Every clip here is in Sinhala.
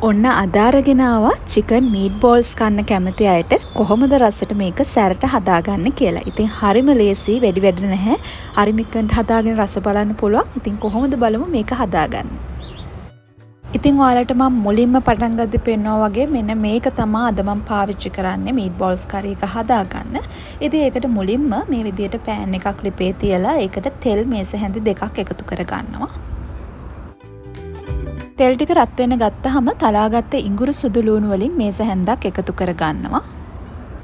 ඔන්න අදාරගෙන ආවා චිකන් මීට් බෝල්ස් කන්න කැමති අයට කොහොමද රසට මේක සැරට හදාගන්න කියලා. ඉතින් හරිම ලේසි, වැඩ නැහැ. හරිම ඉක්මනට හදාගෙන රස බලන්න පුළුවන්. ඉතින් කොහොමද බලමු මේක හදාගන්න. ඉතින් ඔයාලට මම මුලින්ම පටන් ගද්දි පෙන්නවා වගේ මෙන්න මේක තමයි අද මම පාවිච්චි කරන්නේ මීට් බෝල්ස් කරි එක හදාගන්න. ඉතින් ඒකට මුලින්ම මේ විදිහට පෑන් එකක් ලිපේ තියලා ඒකට තෙල් මේස හැඳි දෙකක් එකතු කරගන්නවා. තෙල් ටික රත් වෙන ගත්තාම තලාගත්ත ඉඟුරු සුදු ලූණු වලින් මේස හැන්දක් එකතු කර ගන්නවා.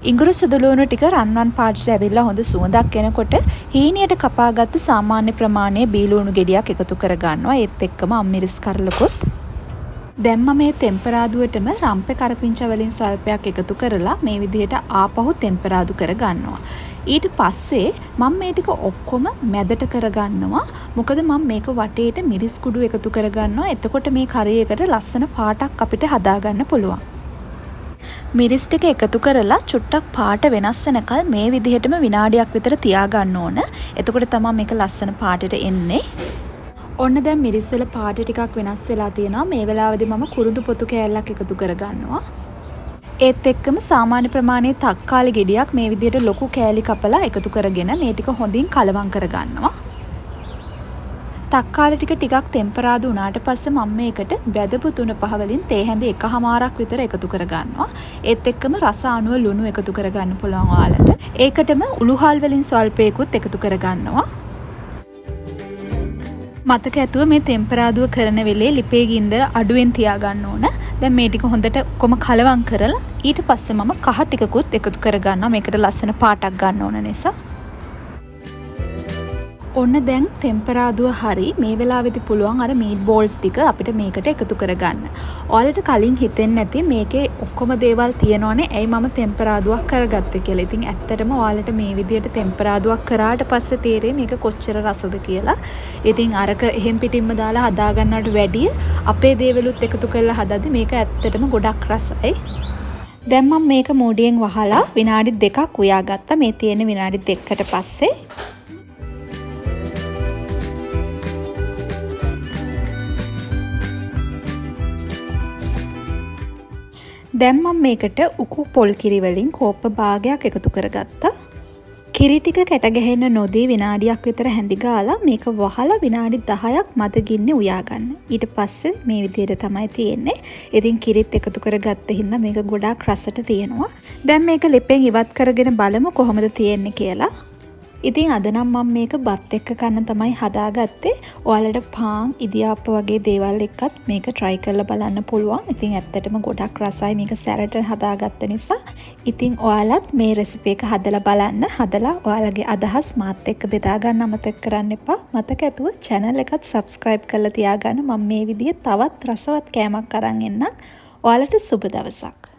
ඉඟුරු සුදු ලූණු ටික රන්වන් පාටට ඇවිල්ලා හොඳ සුවඳක් එනකොට හීනියට කපාගත්ත සාමාන්‍ය ප්‍රමාණයේ බීලූණු ගෙඩියක් එකතු කර ගන්නවා. ඒත් එක්කම අම්මිරිස් කරලකුත්. දැන් මම මේ තෙම්පරාදුවටම රම්පේ කරපිංචා වලින් සල්පයක් එකතු කරලා මේ විදිහට ආපහු තෙම්පරාදු කර ගන්නවා. ඊට පස්සේ මම මේ ටික ඔක්කොම මැදට කරගන්නවා. මොකද මම මේක වටේට මිරිස් කුඩු එකතු කරගන්නවා. එතකොට මේ කරේකට ලස්සන පාටක් අපිට හදාගන්න පුළුවන්. මිරිස් ටික එකතු කරලා චුට්ටක් පාට වෙනස් වෙනකල් මේ විදිහටම විනාඩියක් විතර තියාගන්න ඕන. එතකොට තමයි මේක ලස්සන පාටට එන්නේ. ඔන්න දැන් මිරිස් වල පාට ටිකක් වෙනස් වෙලා තියෙනවා. මේ වෙලාවේදී මම කුරුඳු පොතු කෑල්ලක් එකතු කරගන්නවා. ඒත් එක්කම සාමාන්‍ය ප්‍රමාණයේ තක්කාලි ගෙඩියක් මේ විදිහට ලොකු කෑලි කපලා එකතු කරගෙන මේ ටික හොඳින් කලවම් කරගන්නවා. තක්කාලි ටිකක් ටෙම්පරාදු වුණාට පස්සේ මම මේකට බැදපු 3-5 වලින් තේ හැඳි එකහමාරක් විතර එකතු කරගන්නවා. ඒත් එක්කම රස අණුව ලුණු එකතු කරගන්න පුළුවන් ඔයාලට. ඒකටම උළුහල් වලින් ස්වල්පයකුත් එකතු කරගන්නවා. මතක ඇතුව මේ තෙම්පරාදුව කරන වෙලේ ලිපේ ගින්දර අඩුවෙන් තියාගන්න ඕන. දැන් මේ ටික හොඳට ඔක්කොම කලවම් කරලා ඊට පස්සේ මම කහ ටිකකුත් එකතු කරගන්නවා. මේකට ලස්සන පාටක් ගන්න ඕන නිසා. ඔන්න දැන් තෙම්පරාදුව හරි. මේ වෙලාවෙදි පුළුවන් අර මීට් බෝල්ස් ටික අපිට මේකට එකතු කරගන්න. ඔයාලට කලින් හිතෙන්නේ නැති මේකේ ඔක්කොම දේවල් තියෙනවනේ. ඇයි මම තෙම්පරාදුවක් කරගත්තේ කියලා. ඉතින් ඇත්තටම ඔයාලට මේ විදියට තෙම්පරාදුවක් කරාට පස්සේ තේරෙයි මේක කොච්චර රසද කියලා. ඉතින් අරක එහෙම් පිටින්ම දාලා හදා ගන්නවට වැඩිය අපේ දේවලුත් එකතු කරලා හදද්දි මේක ඇත්තටම ගොඩක් රසයි. දැන් මම මේක මූඩියෙන් වහලා විනාඩි 2ක් උයාගත්තා. මේ තියෙන විනාඩි 2කට පස්සේ දැන් මම මේකට උකු පොල් කිරි වලින් කෝප්ප භාගයක් එකතු කරගත්තා. කිරි ටික කැට ගැහෙන්න නොදී විනාඩියක් විතර හැඳි ගාලා මේක වහලා විනාඩි 10ක් මද ගින්නේ උයා ගන්න. ඊට පස්සේ මේ විදිහට තමයි තියෙන්නේ. ඉතින් කිරිත් එකතු කරගත්ත හින්දා මේක ගොඩාක් රසට තියෙනවා. දැන් මේක ලිපෙන් ඉවත් කරගෙන බලමු කොහොමද තියෙන්නේ කියලා. ඉතින් අද නම් මම මේක බත් එක්ක කන්න තමයි හදාගත්තේ. ඔයාලට පාන්, ඉදියාප්ප වගේ දේවල් එක්කත් මේක try කරලා බලන්න පුළුවන්. ඉතින් ඇත්තටම ගොඩක් රසයි මේක සැරට හදාගත්ත නිසා. ඉතින් ඔයාලත් මේ රෙසිපි එක හදලා බලන්න. හදලා ඔයාලගේ අදහස් මාත් එක්ක බෙදා ගන්න අමතක කරන්න එපා. මතක ඇතුව channel එකත් subscribe කරලා තියාගන්න. මම මේ විදිහේ තවත් රසවත් කෑමක් අරන් එන්නම්. ඔයාලට සුබ දවසක්.